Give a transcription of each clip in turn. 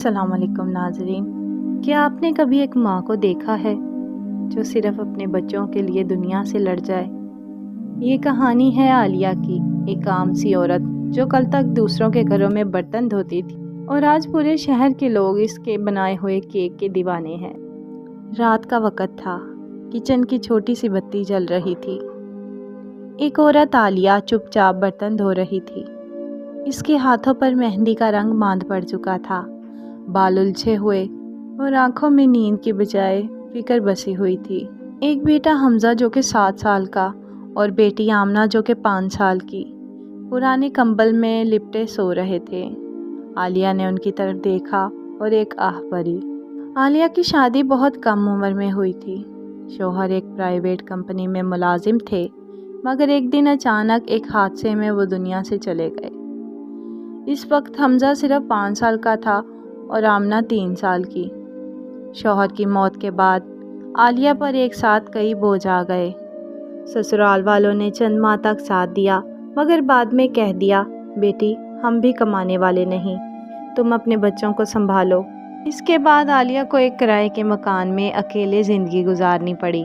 السلام علیکم ناظرین، کیا آپ نے کبھی ایک ماں کو دیکھا ہے جو صرف اپنے بچوں کے لیے دنیا سے لڑ جائے؟ یہ کہانی ہے عالیہ کی، ایک عام سی عورت جو کل تک دوسروں کے گھروں میں برتن دھوتی تھی اور آج پورے شہر کے لوگ اس کے بنائے ہوئے کیک کے دیوانے ہیں۔ رات کا وقت تھا، کچن کی چھوٹی سی بتی جل رہی تھی۔ ایک عورت عالیہ چپ چاپ برتن دھو رہی تھی۔ اس کے ہاتھوں پر مہندی کا رنگ ماند پڑ چکا تھا، بال الجھے ہوئے اور آنکھوں میں نیند کی بجائے فکر بسی ہوئی تھی۔ ایک بیٹا حمزہ جو کہ 7 سال کا اور بیٹی آمنہ جو کہ 5 سال کی پرانے کمبل میں لپٹے سو رہے تھے۔ عالیہ نے ان کی طرف دیکھا اور ایک آہ بھری۔ عالیہ کی شادی بہت کم عمر میں ہوئی تھی۔ شوہر ایک پرائیویٹ کمپنی میں ملازم تھے، مگر ایک دن اچانک ایک حادثے میں وہ دنیا سے چلے گئے۔ اس وقت حمزہ صرف 5 سال کا تھا اور آمنہ 3 سال کی۔ شوہر کی موت کے بعد عالیہ پر ایک ساتھ کئی بوجھ آ گئے۔ سسرال والوں نے چند ماہ تک ساتھ دیا، مگر بعد میں کہہ دیا، بیٹی ہم بھی کمانے والے نہیں، تم اپنے بچوں کو سنبھالو۔ اس کے بعد عالیہ کو ایک کرائے کے مکان میں اکیلے زندگی گزارنی پڑی۔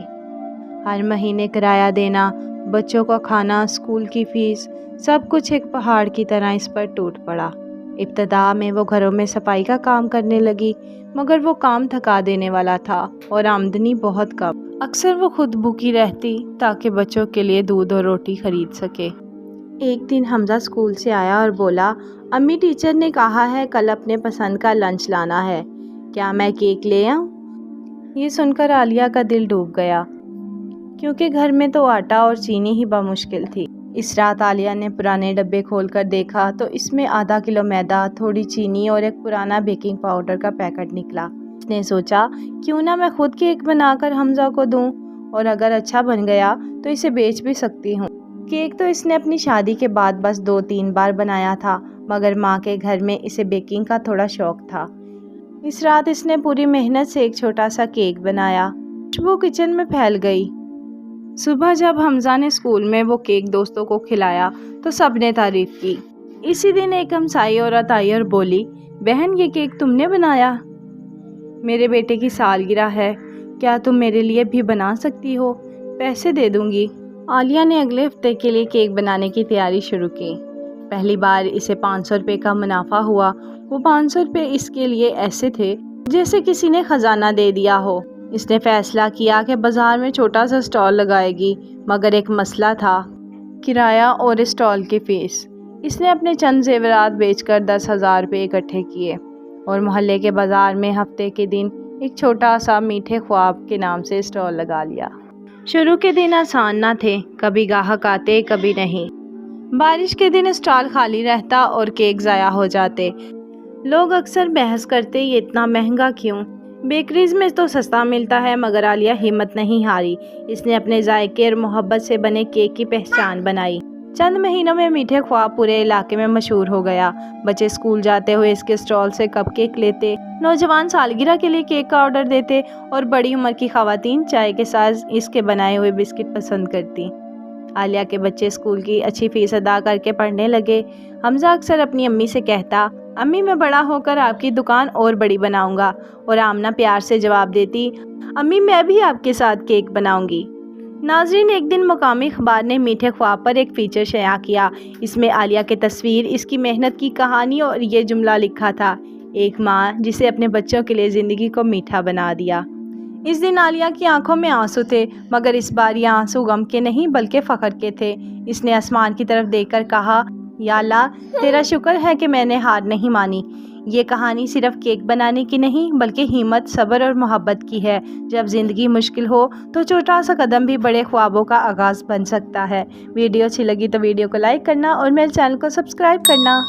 ہر مہینے کرایہ دینا، بچوں کا کھانا، اسکول کی فیس، سب کچھ ایک پہاڑ کی طرح اس پر ٹوٹ پڑا۔ ابتدا میں وہ گھروں میں صفائی کا کام کرنے لگی، مگر وہ کام تھکا دینے والا تھا اور آمدنی بہت کم۔ اکثر وہ خود بھوکی رہتی تاکہ بچوں کے لیے دودھ اور روٹی خرید سکے۔ ایک دن حمزہ اسکول سے آیا اور بولا، امی ٹیچر نے کہا ہے کل اپنے پسند کا لنچ لانا ہے، کیا میں کیک لے آؤں؟ یہ سن کر عالیہ کا دل ڈوب گیا، کیونکہ گھر میں تو آٹا اور چینی ہی بمشکل تھی۔ اس رات عالیہ نے پرانے ڈبے کھول کر دیکھا تو اس میں ½ کلو میدا، تھوڑی چینی اور ایک پرانا بیکنگ پاؤڈر کا پیکٹ نکلا۔ اس نے سوچا، کیوں نہ میں خود کیک بنا کر حمزہ کو دوں، اور اگر اچھا بن گیا تو اسے بیچ بھی سکتی ہوں۔ کیک تو اس نے اپنی شادی کے بعد بس 2-3 بار بنایا تھا، مگر ماں کے گھر میں اسے بیکنگ کا تھوڑا شوق تھا۔ اس رات اس نے پوری محنت سے ایک چھوٹا سا کیک بنایا۔ خوشبو کچن میں پھیل گئی۔ صبح جب حمزہ نے اسکول میں وہ کیک دوستوں کو کھلایا تو سب نے تعریف کی۔ اسی دن ایک ہمسائی عورت آئی اور بولی، بہن یہ کیک تم نے بنایا؟ میرے بیٹے کی سالگرہ ہے، کیا تم میرے لیے بھی بنا سکتی ہو؟ پیسے دے دوں گی۔ عالیہ نے اگلے ہفتے کے لیے کیک بنانے کی تیاری شروع کی۔ پہلی بار اسے 500 روپے کا منافع ہوا۔ وہ 500 روپے اس کے لیے ایسے تھے جیسے کسی نے خزانہ دے دیا ہو۔ اس نے فیصلہ کیا کہ بازار میں چھوٹا سا اسٹال لگائے گی، مگر ایک مسئلہ تھا، کرایہ اور اسٹال کی فیس۔ اس نے اپنے چند زیورات بیچ کر 10,000 روپے اکٹھے کیے اور محلے کے بازار میں ہفتے کے دن ایک چھوٹا سا میٹھے خواب کے نام سے اسٹال لگا لیا۔ شروع کے دن آسان نہ تھے، کبھی گاہک آتے کبھی نہیں۔ بارش کے دن اسٹال خالی رہتا اور کیک ضائع ہو جاتے۔ لوگ اکثر بحث کرتے، یہ اتنا مہنگا کیوں؟ بیکریز میں تو سستا ملتا ہے، مگر عالیہ ہمت نہیں ہاری۔ اس نے اپنے ذائقے اور محبت سے بنے کیک کی پہچان بنائی۔ چند مہینوں میں میٹھے خواب پورے علاقے میں مشہور ہو گیا۔ بچے اسکول جاتے ہوئے اس کے اسٹال سے کپ کیک لیتے، نوجوان سالگرہ کے لیے کیک کا آرڈر دیتے اور بڑی عمر کی خواتین چائے کے ساتھ اس کے بنائے ہوئے بسکٹ پسند کرتی۔ عالیہ کے بچے اسکول کی اچھی فیس ادا کر کے پڑھنے لگے۔ حمزہ اکثر اپنی امی سے کہتا، امی میں بڑا ہو کر آپ کی دکان اور بڑی بناؤں گا، اور آمنہ پیار سے جواب دیتی، امی میں بھی آپ کے ساتھ کیک بناؤں گی۔ ناظرین، ایک دن مقامی اخبار نے میٹھے خواب پر ایک فیچر شائع کیا۔ اس میں عالیہ کی تصویر، اس کی محنت کی کہانی اور یہ جملہ لکھا تھا، ایک ماں جسے اپنے بچوں کے لیے زندگی کو میٹھا بنا دیا۔ اس دن عالیہ کی آنکھوں میں آنسو تھے، مگر اس بار یہ آنسو غم کے نہیں بلکہ فخر کے تھے۔ اس نے آسمان کی طرف دیکھ کر کہا، یا اللہ تیرا شکر ہے کہ میں نے ہار نہیں مانی۔ یہ کہانی صرف کیک بنانے کی نہیں بلکہ ہمت، صبر اور محبت کی ہے۔ جب زندگی مشکل ہو تو چھوٹا سا قدم بھی بڑے خوابوں کا آغاز بن سکتا ہے۔ ویڈیو اچھی لگی تو ویڈیو کو لائک کرنا اور میرے چینل کو سبسکرائب کرنا۔